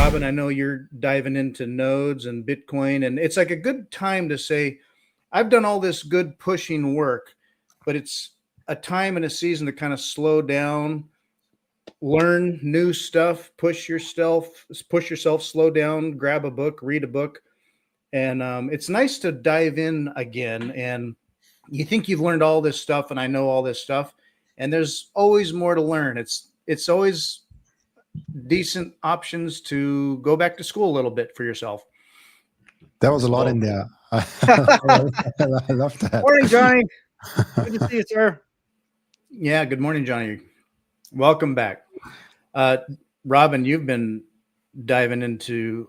Robin, I know you're diving into nodes and Bitcoin, and it's like a good time to say, I've done all this good pushing work, but it's a time and a season to kind of slow down, learn new stuff, push yourself, slow down, grab a book, read a book. And it's nice to dive in again. And you think you've learned all this stuff, and I know all this stuff, and there's always more to learn. It's always decent options to go back to school a little bit for yourself. There was a lot in there. I love that. Morning, Johnny. Good to see you, sir. Yeah, good morning, Johnny. Welcome back. Robin, you've been diving into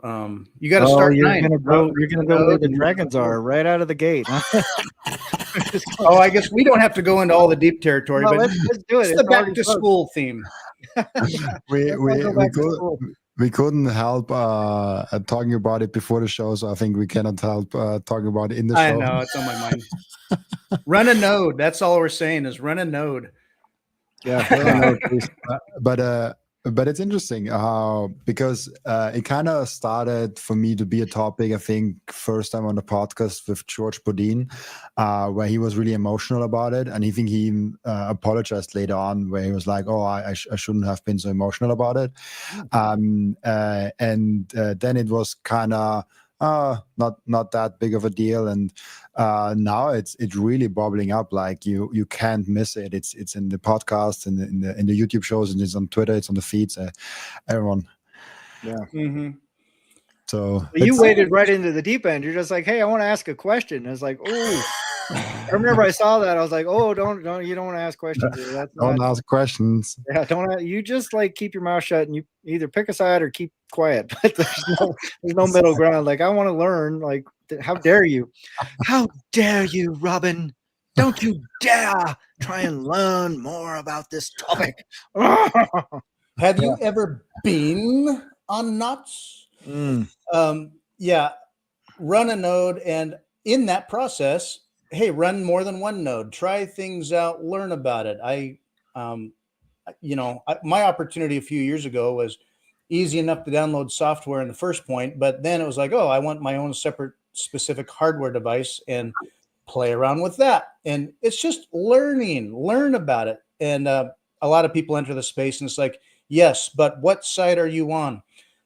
you got to start. You're gonna go where the dragons are right out of the gate. Oh, I guess we don't have to go into all the deep territory, but let's do it. It's the back to school theme. We couldn't help talking about it before the show, so I think we cannot help talking about it in the show. I know, it's on my mind. Run a node. That's all we're saying is run a node. Yeah, but it's interesting because it kind of started for me to be a topic, I think, first time on the podcast with George Bodine, where he was really emotional about it. And I think he even apologized later on, where he was like, oh, I shouldn't have been so emotional about it. And then it was kind of not that big of a deal, and now it's really bubbling up. Like you can't miss it. It's in the podcast and in the YouTube shows, and it's on Twitter, it's on the feeds. Everyone. Yeah. Mm-hmm. So you waded right into the deep end. You're just like, hey, I want to ask a question. I was like, oh. I remember I saw that. I was like, "Oh, don't you don't want to ask questions? Don't ask questions. Yeah, don't. You just like keep your mouth shut, and you either pick a side or keep quiet. But there's no middle ground. Like I want to learn. Like, how dare you? How dare you, Robin? Don't you dare try and learn more about this topic. Have you ever been on knots? Yeah, run a node, and in that process, hey, run more than one node, try things out, learn about it. My opportunity a few years ago was easy enough to download software in the first point, but then it was like, oh, I want my own separate specific hardware device and play around with that. And it's just learn about it. And a lot of people enter the space and it's like, yes, but what side are you on?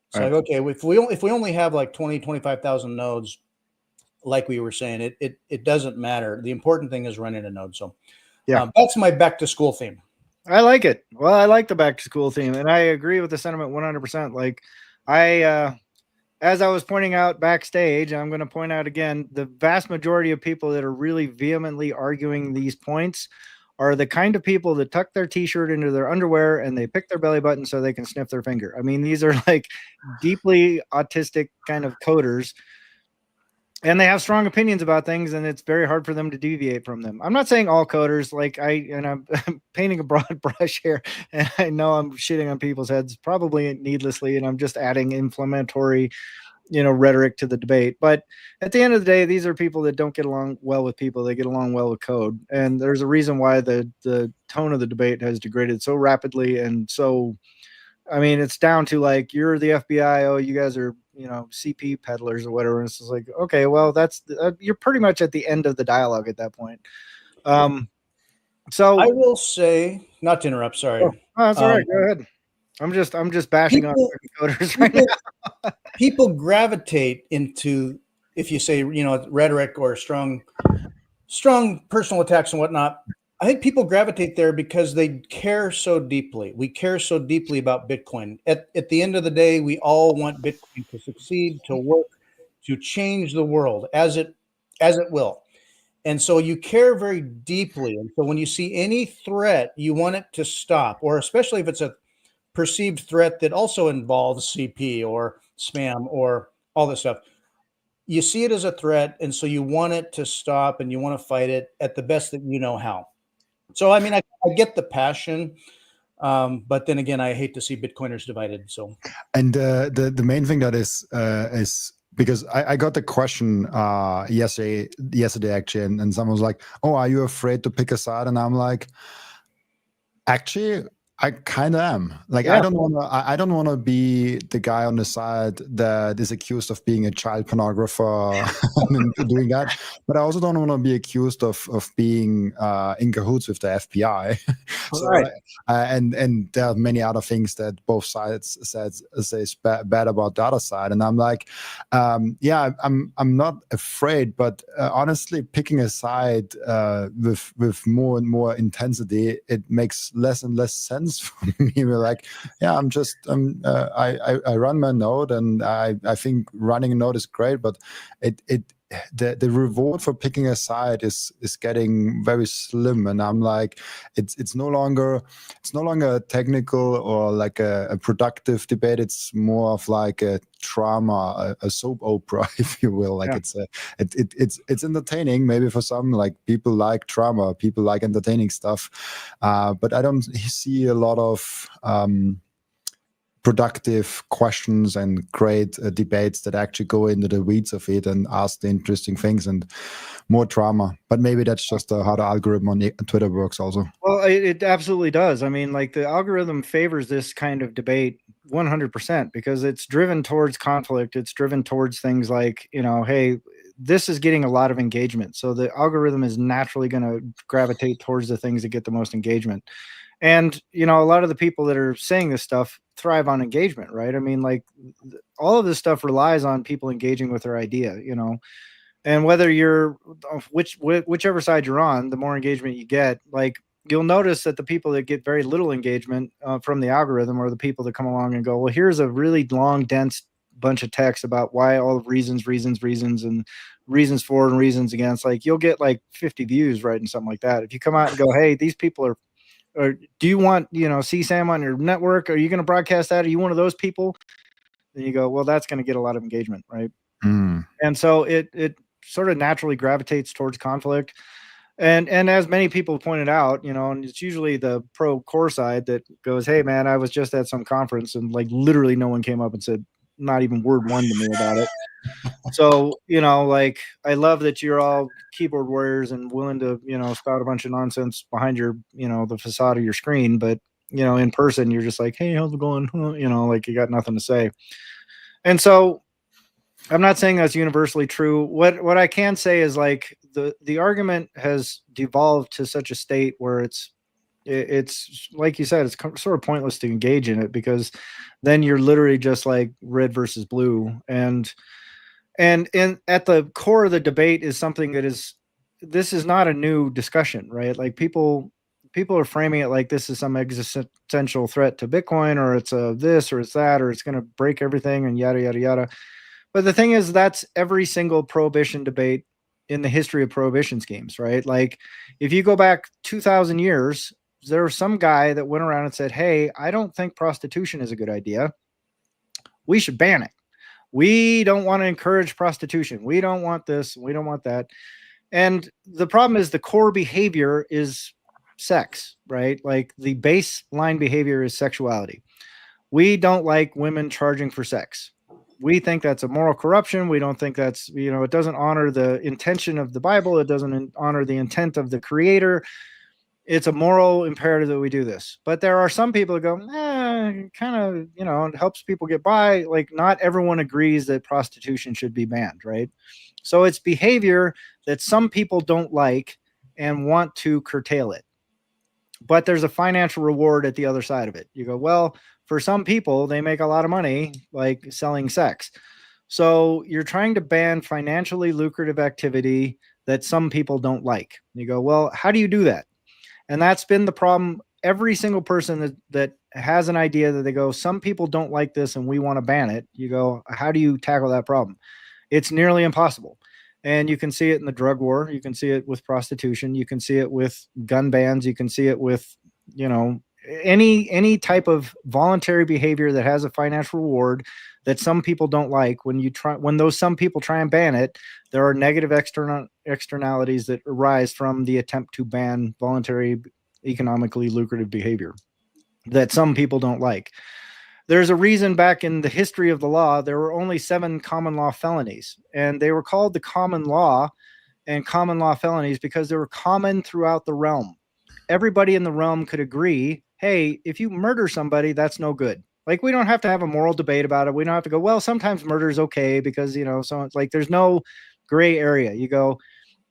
It's like, okay, if we only have like 20, 25,000 nodes, like we were saying, it doesn't matter. The important thing is running a node. So that's my back to school theme. I like it. Well, I like the back to school theme, and I agree with the sentiment 100%. Like as I was pointing out backstage, I'm going to point out again, the vast majority of people that are really vehemently arguing these points are the kind of people that tuck their t-shirt into their underwear and they pick their belly button so they can sniff their finger. I mean, these are like deeply autistic kind of coders. And they have strong opinions about things, and it's very hard for them to deviate from them. I'm not saying all coders, I'm painting a broad brush here, and I know I'm shitting on people's heads, probably needlessly, and I'm just adding inflammatory, rhetoric to the debate. But at the end of the day, these are people that don't get along well with people. They get along well with code. And there's a reason why the tone of the debate has degraded so rapidly. And so, I mean, it's down to like, you're the FBI. Oh, you guys are, CP peddlers or whatever. And it's just like, okay, well, that's you're pretty much at the end of the dialogue at that point. So I will say, not to interrupt, sorry. Oh, that's all right. Go ahead. I'm just bashing on coders right now. People gravitate into, if you say, rhetoric or strong personal attacks and whatnot. I think people gravitate there because they care so deeply. We care so deeply about Bitcoin. At the end of the day, we all want Bitcoin to succeed, to work, to change the world as it will. And so you care very deeply. And so when you see any threat, you want it to stop, or especially if it's a perceived threat that also involves CP or spam or all this stuff. You see it as a threat, and so you want it to stop and you want to fight it at the best that you know how. So, I mean, I get the passion, but then again, I hate to see Bitcoiners divided. So, and the main thing that is because I got the question yesterday actually, and someone was like, "Oh, are you afraid to pick a side?" And I'm like, actually, I kind of am. Like, Yeah. I don't want to be the guy on the side that is accused of being a child pornographer and doing that. But I also don't want to be accused of being in cahoots with the FBI. So, Right. and there are many other things that both sides says bad about the other side. And I'm like, yeah, I'm not afraid, but honestly, picking a side with more and more intensity, it makes less and less sense for me. We're like, yeah, I run my node, and I think running a node is great, but the reward for picking a side is getting very slim, and I'm like, it's no longer a technical or like a productive debate. It's more of like a drama, a soap opera, if you will. Like, Yeah. it's entertaining maybe for some. Like, people like drama, people like entertaining stuff, but I don't see a lot of productive questions and great debates that actually go into the weeds of it and ask the interesting things, and more drama. But maybe that's just how the algorithm on Twitter works also. Well, it absolutely does. I mean, like, the algorithm favors this kind of debate 100% because it's driven towards conflict. It's driven towards things like, hey, this is getting a lot of engagement. So the algorithm is naturally going to gravitate towards the things that get the most engagement. And, a lot of the people that are saying this stuff thrive on engagement, right? I mean, like, all of this stuff relies on people engaging with their idea, and whether you're whichever side you're on, the more engagement you get, like, you'll notice that the people that get very little engagement from the algorithm are the people that come along and go, well, here's a really long, dense bunch of text about why all of reasons, and reasons for and reasons against. Like, you'll get like 50 views writing something like that. If you come out and go, hey, these people are, or do you want, CSAM on your network? Are you going to broadcast that? Are you one of those people? Then you go, well, that's going to get a lot of engagement, right? And so it sort of naturally gravitates towards conflict. And as many people pointed out, and it's usually the pro core side that goes, hey, man, I was just at some conference, and like literally no one came up and said not even word one to me about it. So, like, I love that you're all keyboard warriors and willing to, spout a bunch of nonsense behind your, the facade of your screen. But, in person, you're just like, hey, how's it going? Like, you got nothing to say. And so I'm not saying that's universally true. What I can say is, like, the argument has devolved to such a state where it's like you said, it's sort of pointless to engage in it, because then you're literally just like red versus blue. And at the core of the debate is something this is not a new discussion, right? Like, people are framing it like this is some existential threat to Bitcoin, or it's a this, or it's that, or it's going to break everything, and yada, yada, yada. But the thing is, that's every single prohibition debate in the history of prohibition schemes, right? Like, if you go back 2,000 years, there was some guy that went around and said, hey, I don't think prostitution is a good idea. We should ban it. We don't want to encourage prostitution. We don't want this. We don't want that. And the problem is the core behavior is sex, right? Like, the baseline behavior is sexuality. We don't like women charging for sex. We think that's a moral corruption. We don't think that's, it doesn't honor the intention of the Bible. It doesn't honor the intent of the creator. It's a moral imperative that we do this. But there are some people that go, kind of, it helps people get by. Like, not everyone agrees that prostitution should be banned, right? So it's behavior that some people don't like and want to curtail it. But there's a financial reward at the other side of it. You go, well, for some people, they make a lot of money, like selling sex. So you're trying to ban financially lucrative activity that some people don't like. You go, well, how do you do that? And that's been the problem. Every single person that has an idea that they go, some people don't like this and we want to ban it. You go, how do you tackle that problem? It's nearly impossible. And you can see it in the drug war. You can see it with prostitution. You can see it with gun bans. You can see it with, any type of voluntary behavior that has a financial reward that some people don't like. When those some people try and ban it, there are negative externalities that arise from the attempt to ban voluntary, economically lucrative behavior that some people don't like. There's a reason back in the history of the law, there were only 7 common law felonies, and they were called the common law and common law felonies because they were common throughout the realm. Everybody in the realm could agree hey, if you murder somebody, that's no good. Like, we don't have to have a moral debate about it. We don't have to go, well, sometimes murder is okay because, so like there's no gray area. You go,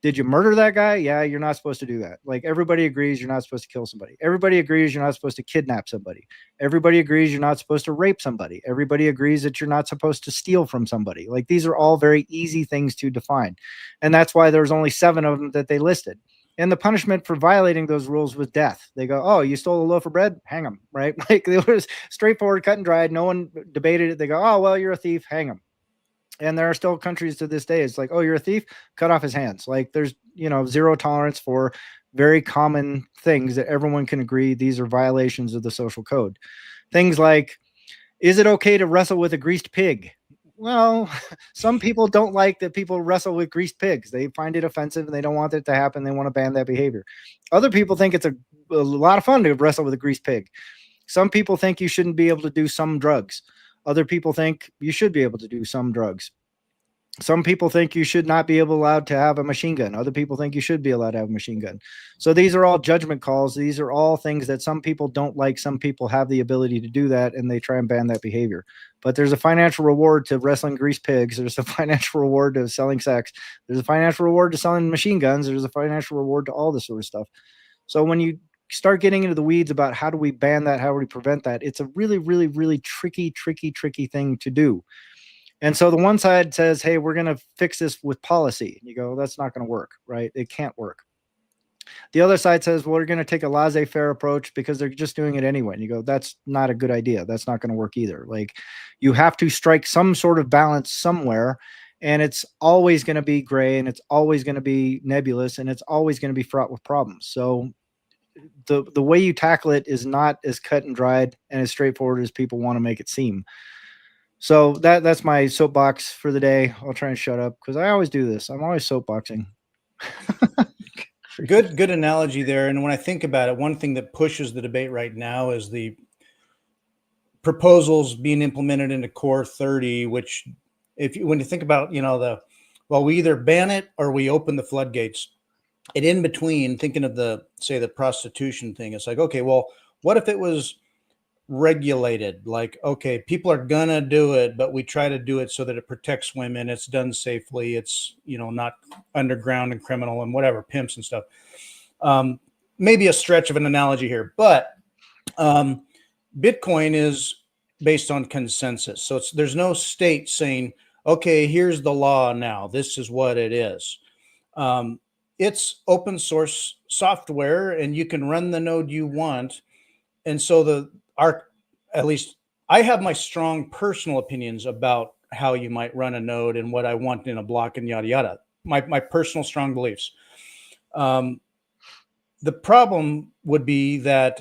did you murder that guy? Yeah, you're not supposed to do that. Like, everybody agrees you're not supposed to kill somebody. Everybody agrees you're not supposed to kidnap somebody. Everybody agrees you're not supposed to rape somebody. Everybody agrees that you're not supposed to steal from somebody. Like, these are all very easy things to define. And that's why there's only 7 of them that they listed. And the punishment for violating those rules was death. They go, oh, you stole a loaf of bread? Hang them, right? Like, it was straightforward, cut and dried. No one debated it. They go, oh, well, you're a thief. Hang them. And there are still countries to this day. It's like, oh, you're a thief, cut off his hands. Like, there's, zero tolerance for very common things that everyone can agree these are violations of the social code. Things like, is it okay to wrestle with a greased pig? Well, some people don't like that people wrestle with greased pigs. They find it offensive and they don't want it to happen. They want to ban that behavior. Other people think it's a lot of fun to wrestle with a greased pig. Some people think you shouldn't be able to do some drugs. Other people think you should be able to do some drugs. Some people think you should not be allowed to have a machine gun. Other people think you should be allowed to have a machine gun. So these are all judgment calls. These are all things that some people don't like. Some people have the ability to do that, and they try and ban that behavior. But there's a financial reward to wrestling greased pigs. There's a financial reward to selling sex. There's a financial reward to selling machine guns. There's a financial reward to all this sort of stuff. So when you start getting into the weeds about how do we ban that, how do we prevent that, it's a really, really, really tricky thing to do. And so the one side says, hey, we're going to fix this with policy. And you go, that's not going to work, right? It can't work. The other side says, well, we're going to take a laissez-faire approach because they're just doing it anyway. And you go, that's not a good idea. That's not going to work either. Like, you have to strike some sort of balance somewhere, and it's always going to be gray, and it's always going to be nebulous, and it's always going to be fraught with problems. So the way you tackle it is not as cut and dried and as straightforward as people want to make it seem. So that's my soapbox for the day. I'll try and shut up because I always do this. I'm always soapboxing. Good analogy there. And when I think about it, one thing that pushes the debate right now is the proposals being implemented into Core 30, which when you think about, we either ban it or we open the floodgates. And in between, thinking of the prostitution thing, it's like, okay, well, what if it was regulated? Like, okay, people are gonna do it, but we try to do it so that it protects women. It's done safely. It's, not underground and criminal and whatever, pimps and stuff. Maybe a stretch of an analogy here, but Bitcoin is based on consensus. So there's no state saying, okay, here's the law now. This is what it is. It's open source software, and you can run the node you want. And so at least I have my strong personal opinions about how you might run a node and what I want in a block and yada, yada. My personal strong beliefs. The problem would be that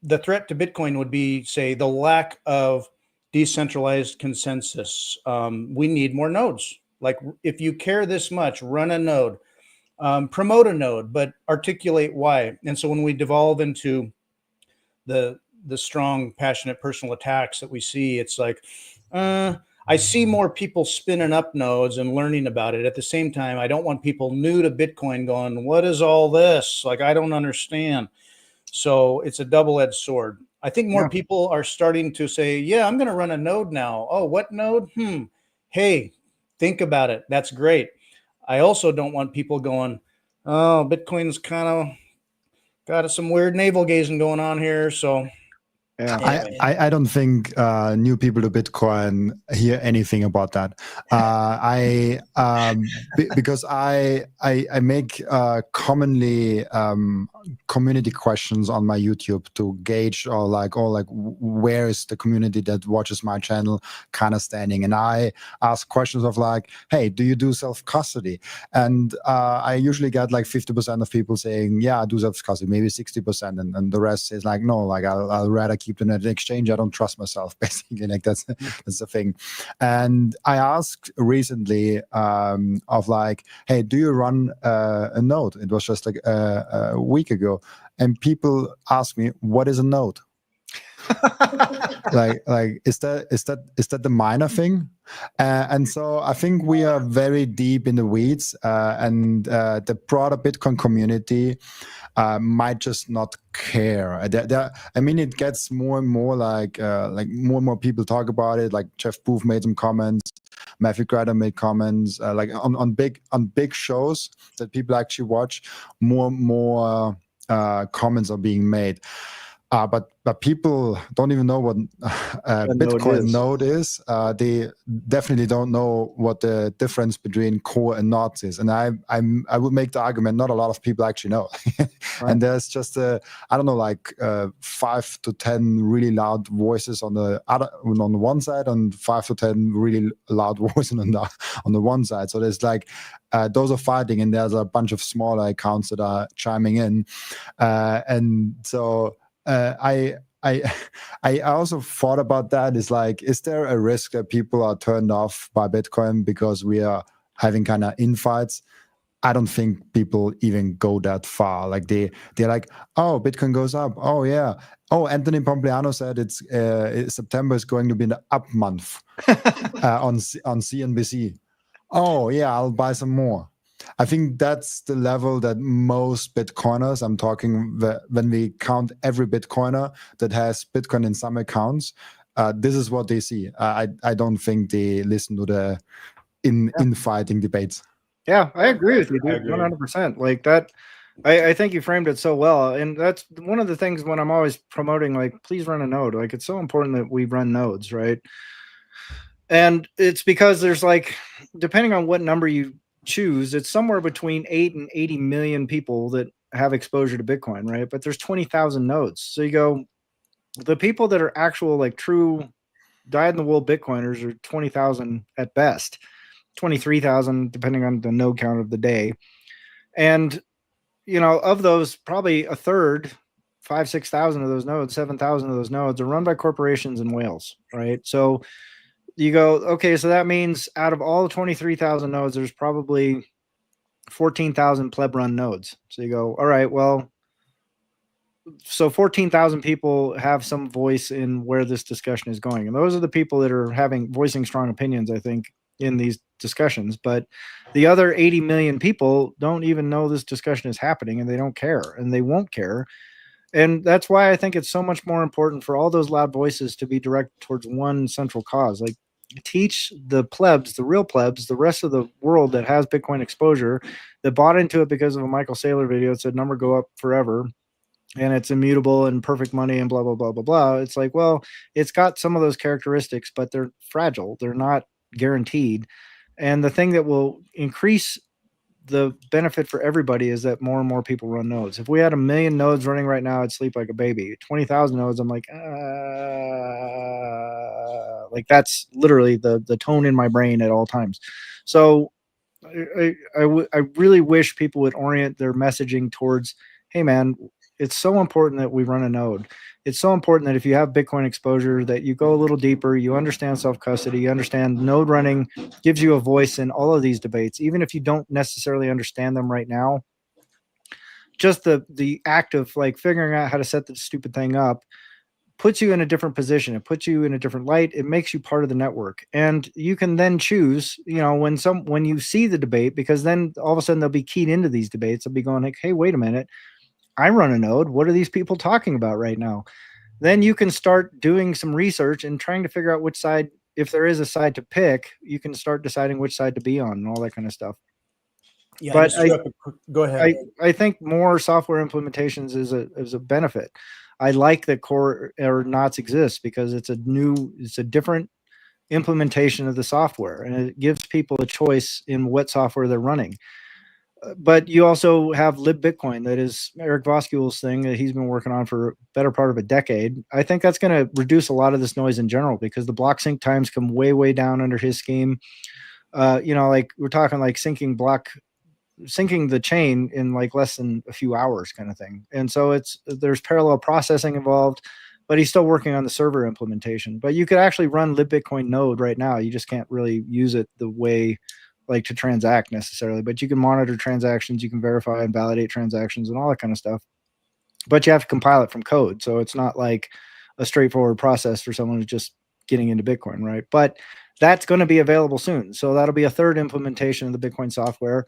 the threat to Bitcoin would be, say, the lack of decentralized consensus. We need more nodes. Like, if you care this much, run a node. Promote a node, but articulate why. And so when we devolve into the strong, passionate personal attacks that we see, it's like, I see more people spinning up nodes and learning about it. At the same time, I don't want people new to Bitcoin going, what is all this? Like, I don't understand. So it's a double-edged sword. I think more people are starting to say, yeah, I'm going to run a node now. Oh, what node? Hey, think about it. That's great. I also don't want people going, oh, Bitcoin's kind of got some weird navel gazing going on here. So yeah. I don't think new people to Bitcoin hear anything about that. Because I make commonly community questions on my YouTube to gauge or where is the community that watches my channel kind of standing, and I ask questions of like, hey, do you do self-custody? And I usually get like 50% of people saying, yeah, I do self-custody, maybe 60%, and the rest says like, no, like I'll rather keep them at an exchange. I don't trust myself, basically. Like that's the thing. And I asked recently of like, hey, do you run a node? It was just like a week ago, and people ask me, what is a node? like is that the miner thing? And so I think we are very deep in the weeds, and the broader Bitcoin community might just not care. I mean, it gets more and more like more and more people talk about it. Like Jeff Booth made some comments, Matthew Grider made comments. Like on big shows that people actually watch, more and more comments are being made. But people don't even know what Bitcoin node is. They definitely don't know what the difference between core and nodes is. And I would make the argument not a lot of people actually know. Right. And there's just I don't know, like 5 to 10 really loud voices on the one side, and 5 to 10 really loud voices on the one side. So there's like those are fighting, and there's a bunch of smaller accounts that are chiming in, and so. I also thought about that. Is like, is there a risk that people are turned off by Bitcoin because we are having kind of infights? I don't think people even go that far. Like they're like, oh, Bitcoin goes up. Oh yeah. Oh, Anthony Pompliano said it's September is going to be the up month on CNBC. Oh yeah, I'll buy some more. I think that's the level that most Bitcoiners, I'm talking when we count every Bitcoiner that has Bitcoin in some accounts, this is what they see. I don't think they listen to the infighting debates. Yeah, I agree with you, dude. 100%. Like that. I think you framed it so well. And that's one of the things when I'm always promoting, like, please run a node. Like, it's so important that we run nodes, right? And it's because there's like, depending on what number you choose, it's somewhere between 8 and 80 million people that have exposure to Bitcoin, right? But there's 20,000 nodes. So you go, the people that are actual, like, true dyed-in-the-wool Bitcoiners are 20,000 at best, 23,000, depending on the node count of the day. And, you know, of those, probably a third, 5,000-6,000 of those nodes, 7,000 of those nodes are run by corporations in Wales, right? So you go, okay, so that means out of all 23,000 nodes, there's probably 14,000 pleb run nodes. So you go, all right, well, so 14,000 people have some voice in where this discussion is going. And those are the people that are voicing strong opinions, I think, in these discussions. But the other 80 million people don't even know this discussion is happening, and they don't care, and they won't care. And that's why I think it's so much more important for all those loud voices to be directed towards one central cause. Like, teach the plebs, the real plebs, the rest of the world that has Bitcoin exposure, that bought into it because of a Michael Saylor video that said number go up forever and it's immutable and perfect money and blah, blah, blah, blah, blah. It's like, well, it's got some of those characteristics, but they're fragile. They're not guaranteed. And the thing that will increase the benefit for everybody is that more and more people run nodes. If we had 1 million nodes running right now, I'd sleep like a baby. 20,000 nodes, I'm like that's literally the tone in my brain at all times. So I really wish people would orient their messaging towards, hey man, it's so important that we run a node. It's so important that if you have Bitcoin exposure, that you go a little deeper, you understand self-custody, you understand node running gives you a voice in all of these debates, even if you don't necessarily understand them right now. Just the act of like figuring out how to set the stupid thing up puts you in a different position. It puts you in a different light. It makes you part of the network. And you can then choose, you know, when you see the debate, because then all of a sudden they'll be keyed into these debates. They'll be going like, hey, wait a minute. I run a node. What are these people talking about right now? Then you can start doing some research and trying to figure out which side, if there is a side to pick, you can start deciding which side to be on and all that kind of stuff. Yeah, but go ahead. I think more software implementations is a benefit. I like that core or knots exists because it's a different implementation of the software, and it gives people a choice in what software they're running. But you also have LibBitcoin, that is Eric Voskuil's thing that he's been working on for a better part of a decade. I think that's going to reduce a lot of this noise in general because the block sync times come way, way down under his scheme. You know, like we're talking like syncing the chain in like less than a few hours kind of thing. And so there's parallel processing involved, but he's still working on the server implementation. But you could actually run LibBitcoin node right now. You just can't really use it the way like to transact necessarily, but you can monitor transactions, you can verify and validate transactions and all that kind of stuff. But you have to compile it from code. So it's not like a straightforward process for someone who's just getting into Bitcoin, right? But that's going to be available soon. So that'll be a third implementation of the Bitcoin software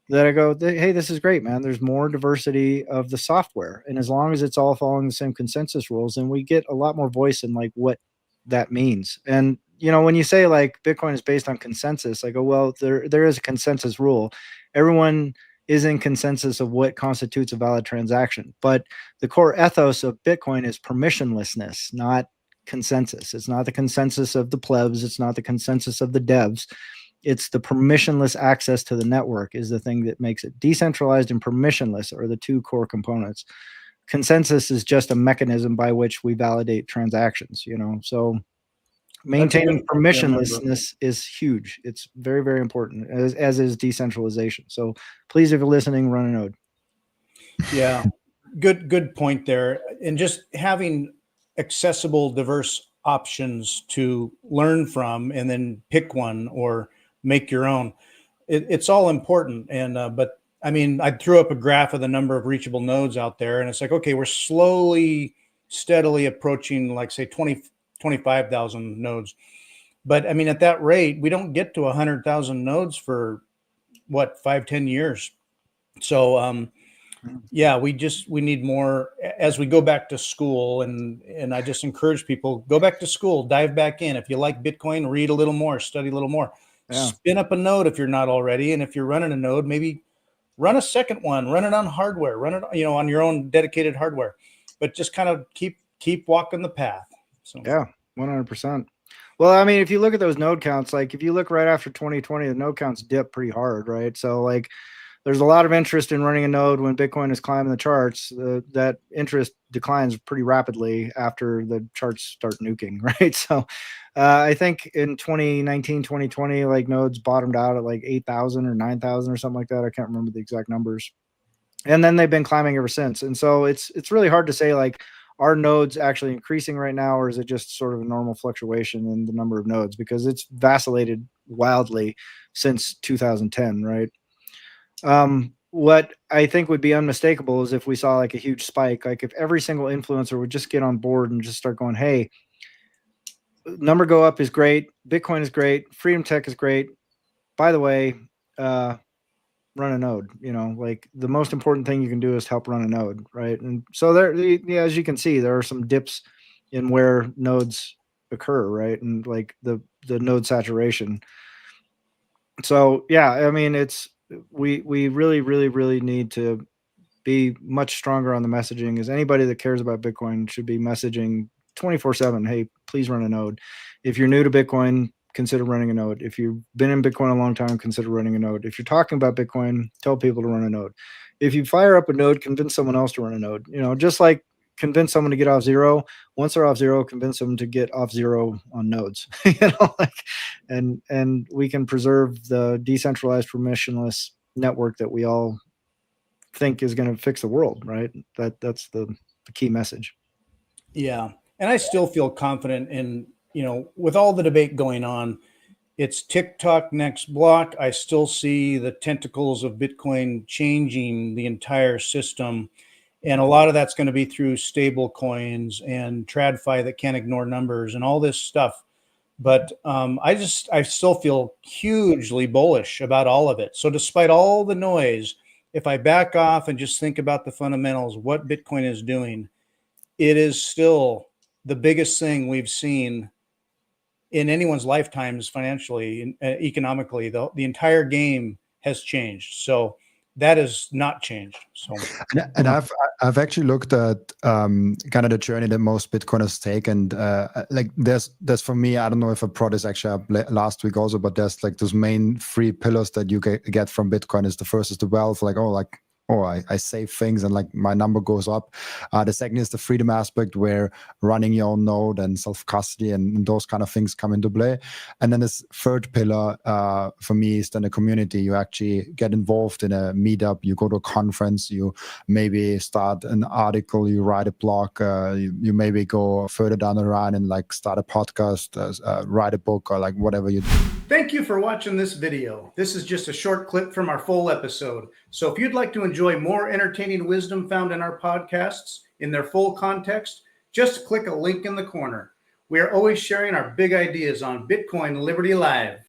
that I go, hey, this is great, man. There's more diversity of the software. And as long as it's all following the same consensus rules, then we get a lot more voice in like what that means. And, you know, when you say like Bitcoin is based on consensus, I go, well, there is a consensus rule. Everyone is in consensus of what constitutes a valid transaction. But the core ethos of Bitcoin is permissionlessness, not consensus. It's not the consensus of the plebs. It's not the consensus of the devs. It's the permissionless access to the network is the thing that makes it. Decentralized and permissionless are the two core components. Consensus is just a mechanism by which we validate transactions, you know. So maintaining permissionlessness is huge. It's very, very important, as is decentralization. So please, if you're listening, run a node. Yeah, good point there. And just having accessible, diverse options to learn from and then pick one or make your own. It's all important. And but I mean, I threw up a graph of the number of reachable nodes out there, and it's like, okay, we're slowly, steadily approaching like say 25,000 nodes. But I mean, at that rate, we don't get to 100,000 nodes for what, 5-10 years. So yeah, we need more as we go back to school, and I just encourage people, go back to school, dive back in. If you like Bitcoin, read a little more, study a little more. Yeah. Spin up a node if you're not already, and if you're running a node, maybe run a second one, run it on hardware, run it, you know, on your own dedicated hardware, but just kind of keep walking the path. So yeah, 100%. Well, I mean, if you look at those node counts, like if you look right after 2020, the node counts dip pretty hard, right? So like there's a lot of interest in running a node when Bitcoin is climbing the charts. That interest declines pretty rapidly after the charts start nuking, right? So I think in 2019, 2020, like nodes bottomed out at like 8,000 or 9,000 or something like that. I can't remember the exact numbers. And then they've been climbing ever since. And so it's really hard to say like, are nodes actually increasing right now, or is it just sort of a normal fluctuation in the number of nodes? Because it's vacillated wildly since 2010, right? What I think would be unmistakable is if we saw like a huge spike, like if every single influencer would just get on board and just start going, hey, number go up is great. Bitcoin is great. Freedom Tech is great. By the way, run a node, you know, like the most important thing you can do is help run a node. Right. And so there, yeah, as you can see, there are some dips in where nodes occur, right. And like the node saturation. So, yeah, I mean, we really need to be much stronger on the messaging. As anybody that cares about Bitcoin should be messaging 24/7. Hey, please run a node. If you're new to Bitcoin, consider running a node. If you've been in Bitcoin a long time, consider running a node. If you're talking about Bitcoin, tell people to run a node. If you fire up a node, convince someone else to run a node. You know, just like convince someone to get off zero. Once they're off zero, convince them to get off zero on nodes. You know, like, and we can preserve the decentralized permissionless network that we all think is going to fix the world, right? That's the key message. Yeah, and I still feel confident in, you know, with all the debate going on, it's TikTok next block. I still see the tentacles of Bitcoin changing the entire system. And a lot of that's going to be through stable coins and TradFi that can't ignore numbers and all this stuff. But I still feel hugely bullish about all of it. So despite all the noise, if I back off and just think about the fundamentals, what Bitcoin is doing, it is still the biggest thing we've seen in anyone's lifetimes financially, economically. The entire game has changed. So that has not changed. So, and I've actually looked at kind of the journey that most Bitcoiners take, and like there's for me, I don't know if I brought this actually up last week also, but there's like those main 3 pillars that you get from Bitcoin. Is the first is the wealth, I save things and like my number goes up. The second is the freedom aspect, where running your own node and self-custody and those kind of things come into play. And then this third pillar for me is then the community. You actually get involved in a meetup, you go to a conference, you maybe start an article, you write a blog, you maybe go further down the line and like start a podcast, write a book, or like whatever you do. Thank you for watching this video. This is just a short clip from our full episode. So if you'd like to enjoy more entertaining wisdom found in our podcasts in their full context, just click a link in the corner. We are always sharing our big ideas on Bitcoin Liberty Live.